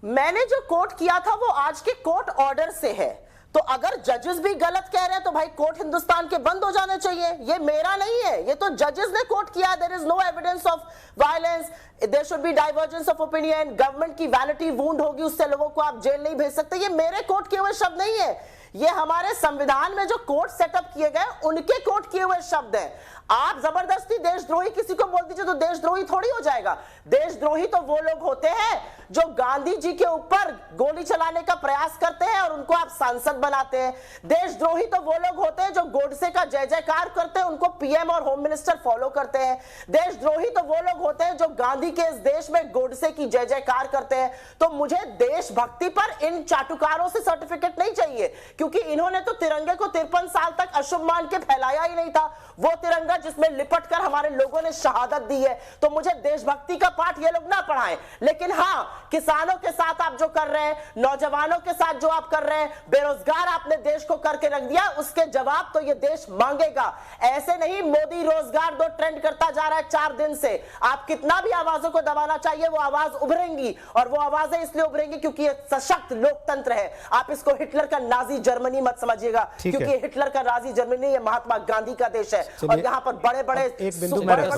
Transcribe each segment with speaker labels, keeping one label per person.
Speaker 1: मैंने जो कोट किया था वो आज के कोर्ट ऑर्डर से है। तो अगर जजेस भी गलत कह रहे हैं तो भाई कोर्ट हिंदुस्तान के बंद हो जाने चाहिए। ये मेरा नहीं है, ये तो जजेस ने कोर्ट किया। There is no evidence of violence, there should be divergence of opinion, government की वैनिटी वुंड होगी, उससे लोगों को आप जेल नहीं भेज सकते। ये मेरे कोर्ट किए हुए शब्द नहीं है, ये हमारे संविधान में जो कोर्ट सेटअप किए गए उनके कोर्ट किए हुए शब्द हैं। आप जबरदस्ती देशद्रोही किसी को बोल दीजिए तो देशद्रोही थोड़ी हो जाएगा। देशद्रोही तो वो लोग होते हैं जो गांधी जी के ऊपर गोली चलाने का प्रयास करते हैं और उनको आप सांसद बनाते हैं। देशद्रोही तो वो लोग होते हैं जो गोडसे का जय जयकार करते हैं, उनको पीएम और होम मिनिस्टर फॉलो करते हैं। देशद्रोही तो वो लोग होते हैं जो गांधी के इस देश में गोडसे की जय जयकार करते हैं। तो मुझे देशभक्ति पर इन चाटुकारों से सर्टिफिकेट नहीं चाहिए, क्योंकि इन्होंने तो तिरंगे को 53 साल तक अशुभ मान के फैलाया ही नहीं था। वो तिरंगा जिसमें लिपट कर हमारे लोगों ने शहादत दी है। तो मुझे देशभक्ति का पाठ ये लोग ना पढ़ाएं। लेकिन हाँ, किसानों के साथ आप जो कर रहे हैं, नौजवानों के साथ जो आप कर रहे हैं, बेरोजगार आपने देश को करके रख दिया, उसके जवाब तो ये देश मांगेगा। ऐसे नहीं मोदी रोजगार दो ट्रेंड करता जा रहा है 4 दिन से। आप कितना भी आवाजों को दबाना चाहिए, वो आवाज उभरेंगी, और वो आवाजें इसलिए उभरेंगी क्योंकि ये सशक्त लोकतंत्र है। आप इसको हिटलर का नाजी जर्मनी मत समझिएगा, क्योंकि हिटलर का नाजी जर्मनी ये महात्मा गांधी का देश है। और यहाँ पर बड़े-बड़े
Speaker 2: एक बिंदु मैं रख रहा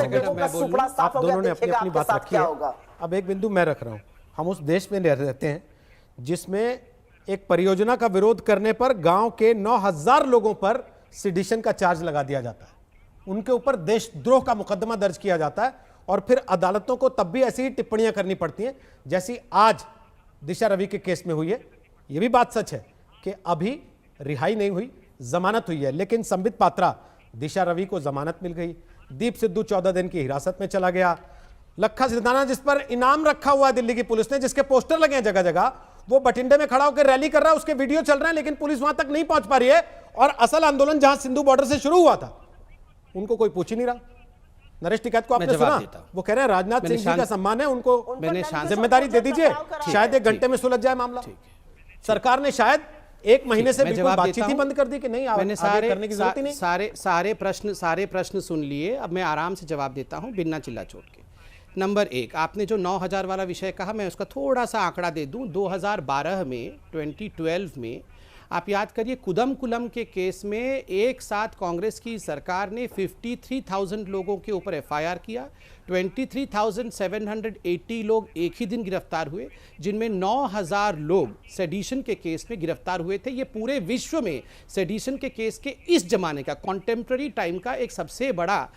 Speaker 2: हूं, आप दोनों ने अपनी अपनी बात रखी है। अब एक बिंदु मैं रख रहा हूं, हम उस देश में रहते हैं जिसमें एक परियोजना का विरोध करने पर गांव के 9000 लोगों पर सेडिशन का चार्ज लगा दिया जाता है, उनके ऊपर देशद्रोह का मुकदमा दर्ज किया जाता है, और फिर अदालतों को तब भी ऐसी ही टिप्पणियां करनी पड़ती हैं जैसी आज दिशा रवि के केस में हुई है। यह भी बात सच है कि अभी रिहाई नहीं हुई, जमानत हुई है, लेकिन संबित पात्रा, दिशा रवि को जमानत मिल गई, दीप सिद्धू 14 दिन की हिरासत में चला गया, लखा सिधाना जिस पर इनाम रखा हुआ है दिल्ली की पुलिस ने, जिसके पोस्टर लगे हैं जगह जगह, वो बठिंडे में खड़ा होकर रैली कर रहा है, उसके वीडियो चल रहे हैं, लेकिन पुलिस वहां तक नहीं पहुंच पा रही है। और असल आंदोलन जहां सिंधु बॉर्डर से शुरू हुआ था उनको कोई पूछ ही नहीं रहा। नरेश टिकैत को आपने सुना, वो कह रहे हैं राजनाथ सिंह जी का सम्मान है, उनको जिम्मेदारी दे दीजिए, शायद 1 घंटे में सुलझ जाए मामला। सरकार ने शायद 1 महीने से भी बातचीत ही बंद कर दी कि नहीं,
Speaker 3: मैंने करने की जरूरत ही नहीं। सारे प्रश्न सुन लिए, अब मैं आराम से जवाब देता हूं बिना चिल्ला चोट के। नंबर 1, आपने जो 9000 वाला विषय कहा, मैं उसका थोड़ा सा आंकड़ा दे दूं। 2012 में 2012 में आप याद करिए, कुदम के केस में एक साथ कांग्रेस की सरकार ने 53,000 लोगों के ऊपर एफआईआर किया। 23,780 लोग एक ही दिन गिरफ्तार हुए, जिनमें 9000 लोग सेडिशन के केस में गिरफ्तार हुए थे। ये पूरे विश्व में सेडिशन के केस के इस जमाने का, कॉन्टेम्प्ररी टाइम का एक सबसे बड़ा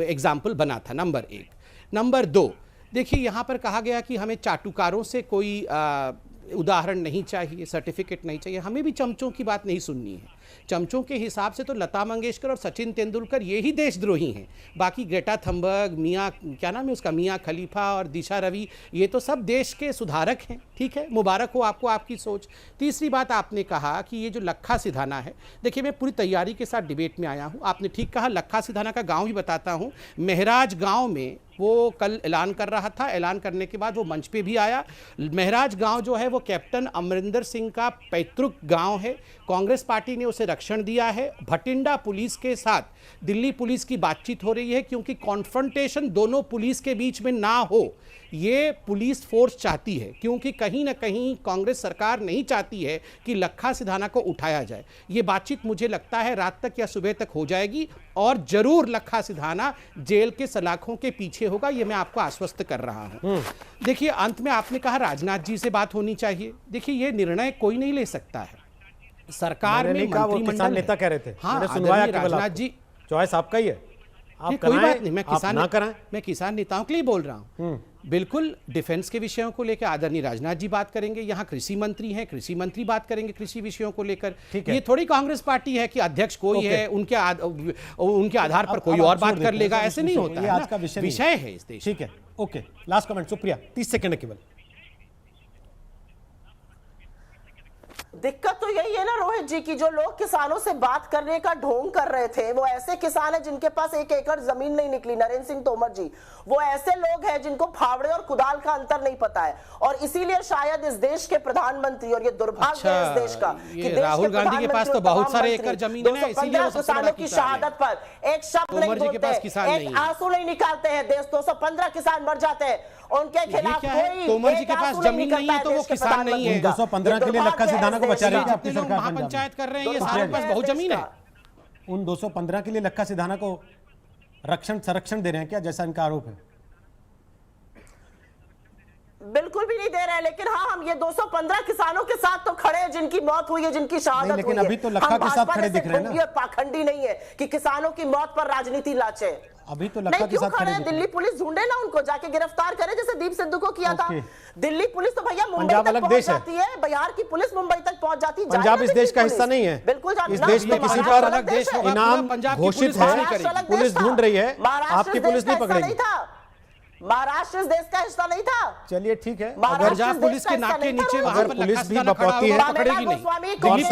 Speaker 3: एग्जाम्पल बना था। नंबर 1। नंबर 2, देखिए यहाँ पर कहा गया कि हमें चाटुकारों से कोई उदाहरण नहीं चाहिए, सर्टिफिकेट नहीं चाहिए। हमें भी चमचों की बात नहीं सुननी है। चमचों के हिसाब से तो लता मंगेशकर और सचिन तेंदुलकर ये ही देशद्रोही हैं। बाकी ग्रेटा थंबर्ग, मियाँ क्या नाम है उसका, मियाँ खलीफा और दिशा रवि, ये तो सब देश के सुधारक हैं। ठीक है, मुबारक हो आपको आपकी सोच। तीसरी बात, आपने कहा कि ये जो लखा सिधाना है, देखिए मैं पूरी तैयारी के साथ डिबेट में आया हूँ। आपने ठीक कहा, लखा सिधाना का गाँव भी बताता हूँ। महराज गाँव में वो कल ऐलान कर रहा था, ऐलान करने के बाद वो मंच पे भी आया। महराज गांव जो है वो कैप्टन अमरिंदर सिंह का पैतृक गांव है। कांग्रेस पार्टी ने उसे रक्षण दिया है। भटिंडा पुलिस के साथ दिल्ली पुलिस की बातचीत हो रही है, क्योंकि कॉन्फ्रंटेशन दोनों पुलिस के बीच में ना हो, ये पुलिस फोर्स चाहती है, क्योंकि कहीं ना कहीं कांग्रेस सरकार नहीं चाहती है कि लखा सिधाना को उठाया जाए। ये बातचीत मुझे लगता है रात तक या सुबह तक हो जाएगी, और जरूर लखा सिधाना जेल के सलाखों के पीछे होगा, ये मैं आपको आश्वस्त कर रहा हूं। देखिए, अंत में आपने कहा राजनाथ जी से बात होनी चाहिए। देखिए, ये निर्णय कोई नहीं ले सकता है, सरकार में मंत्रिमंडल
Speaker 2: नेता कह रहे थे।
Speaker 3: हाँ, राजनाथ जी,
Speaker 2: चॉइस आपका ही है, आप
Speaker 3: कोई बात नहीं, मैं
Speaker 2: किसान
Speaker 3: किसान नेताओं के लिए बोल रहा हूं। बिल्कुल, डिफेंस के विषयों को लेकर आदरणीय राजनाथ जी बात करेंगे, यहाँ कृषि मंत्री हैं, कृषि मंत्री बात करेंगे कृषि विषयों को लेकर। ये थोड़ी कांग्रेस पार्टी है कि अध्यक्ष कोई है, उनके आधार पर कोई और बात कर लेगा, ऐसे नहीं होता है। आज का विषय है इस देश।
Speaker 2: ठीक है, okay, last comment Supriya, 30 second केवल।
Speaker 1: दिक्कत तो यही है ना रोहित जी की, जो लोग किसानों से बात करने का ढोंग कर रहे थे, वो ऐसे किसान हैं जिनके पास 1 एकड़ जमीन नहीं निकली। नरेंद्र सिंह तोमर जी, वो ऐसे लोग हैं जिनको फावड़े और कुदाल का अंतर नहीं पता है, और इसीलिए शायद इस देश के प्रधानमंत्री, और ये दुर्भाग्य है इस देश का कि देश
Speaker 3: राहुल गांधी के पास तो बहुत सारे एकड़ जमीन है, इसीलिए
Speaker 1: किसानों की शहादत पर एक शब्द नहीं बोलते, एक आंसू नहीं निकालते हैं। देश 215 किसान मर जाते हैं, उनके खिलाफ
Speaker 3: क्या है?
Speaker 1: कोई
Speaker 3: तोमर जी
Speaker 1: एक
Speaker 3: के पास
Speaker 1: आंसू
Speaker 3: जमीन नहीं है
Speaker 1: निकलता
Speaker 3: तो वो
Speaker 1: देश के
Speaker 3: किसान नहीं है।
Speaker 1: प्रधानमंत्री का।
Speaker 2: 215 के लिए
Speaker 1: ये
Speaker 2: लखा सिधाना को बचा रही है
Speaker 1: दुर्भाग्य
Speaker 2: आपकी
Speaker 1: है
Speaker 2: सरकार
Speaker 3: लोग
Speaker 2: पंजाब में।
Speaker 3: महापंचायत कर रहे हैं, ये
Speaker 1: दुर्भाग्य
Speaker 3: सारे के पास
Speaker 1: है
Speaker 3: बहुत
Speaker 1: देश
Speaker 3: जमीन है।
Speaker 1: का।
Speaker 2: उन 215 के लिए लखा सिधाना को रक्षण संरक्षण दे रहे हैं क्या, जैसा इनका आरोप है?
Speaker 1: बिल्कुल भी नहीं दे रहे हैं, लेकिन हाँ हम ये 215 किसानों के साथ तो खड़े हैं जिनकी मौत हुई है, जिनकी शहादत
Speaker 2: नहीं, लेकिन
Speaker 1: हुई है।
Speaker 2: अभी तो लखा
Speaker 1: हम
Speaker 2: के साथ
Speaker 1: भाजपा
Speaker 2: खड़े
Speaker 1: जैसे
Speaker 2: दिख रहे हैं ना।
Speaker 1: ढोंगी और पाखंडी नहीं है कि किसानों की मौत पर राजनीति लाचे।
Speaker 2: अभी तो
Speaker 1: नहीं,
Speaker 2: लखा के
Speaker 1: क्यों
Speaker 2: साथ
Speaker 1: खड़े
Speaker 2: खड़े
Speaker 1: हैं?
Speaker 2: दिख रहे
Speaker 1: दिल्ली पुलिस ढूंढे ना उनको, जाके गिरफ्तार करे जैसे दीप सिद्धू को किया था।
Speaker 2: ओके।
Speaker 1: दिल्ली पुलिस तो भैया मुंबई
Speaker 2: पंजाब
Speaker 1: तक
Speaker 2: अलग
Speaker 1: पहुंच
Speaker 2: देश है।
Speaker 1: जाती है, बिहार की पुलिस मुंबई तक पहुंच जाती है।
Speaker 2: पंजाब
Speaker 1: जाएगा
Speaker 2: इस
Speaker 1: दिल्ली
Speaker 2: देश का
Speaker 1: पुलिस।
Speaker 2: हिस्सा नहीं है।
Speaker 1: बिल्कुल
Speaker 2: इस देश में किसी पर
Speaker 3: अलग देश होगा,
Speaker 2: इनाम
Speaker 3: पंजाब की
Speaker 2: घोषित
Speaker 3: पुलिस
Speaker 2: है,
Speaker 3: नहीं करेगी।
Speaker 2: पुलिस ढूंढ रही है, आपकी पुलिस नहीं पकड़ेगी।
Speaker 1: महाराष्ट्र इस देश का हिस्सा नहीं था।
Speaker 2: चलिए ठीक है,
Speaker 1: महाराष्ट्र
Speaker 2: अगर
Speaker 1: इस
Speaker 3: पंजाब
Speaker 1: देश
Speaker 3: पुलिस
Speaker 1: का
Speaker 3: के
Speaker 1: हिस्सा
Speaker 3: नाक के
Speaker 1: नहीं था।
Speaker 3: नीचे
Speaker 1: वो
Speaker 3: वहां
Speaker 2: अगर
Speaker 3: पर
Speaker 2: पुलिस
Speaker 3: लखा
Speaker 2: भी
Speaker 3: सिधाना खड़ा
Speaker 2: बपौती
Speaker 3: होगा,
Speaker 2: है,
Speaker 3: पकड़ेगी नहीं।
Speaker 1: गोस्वामी
Speaker 2: दिल्ली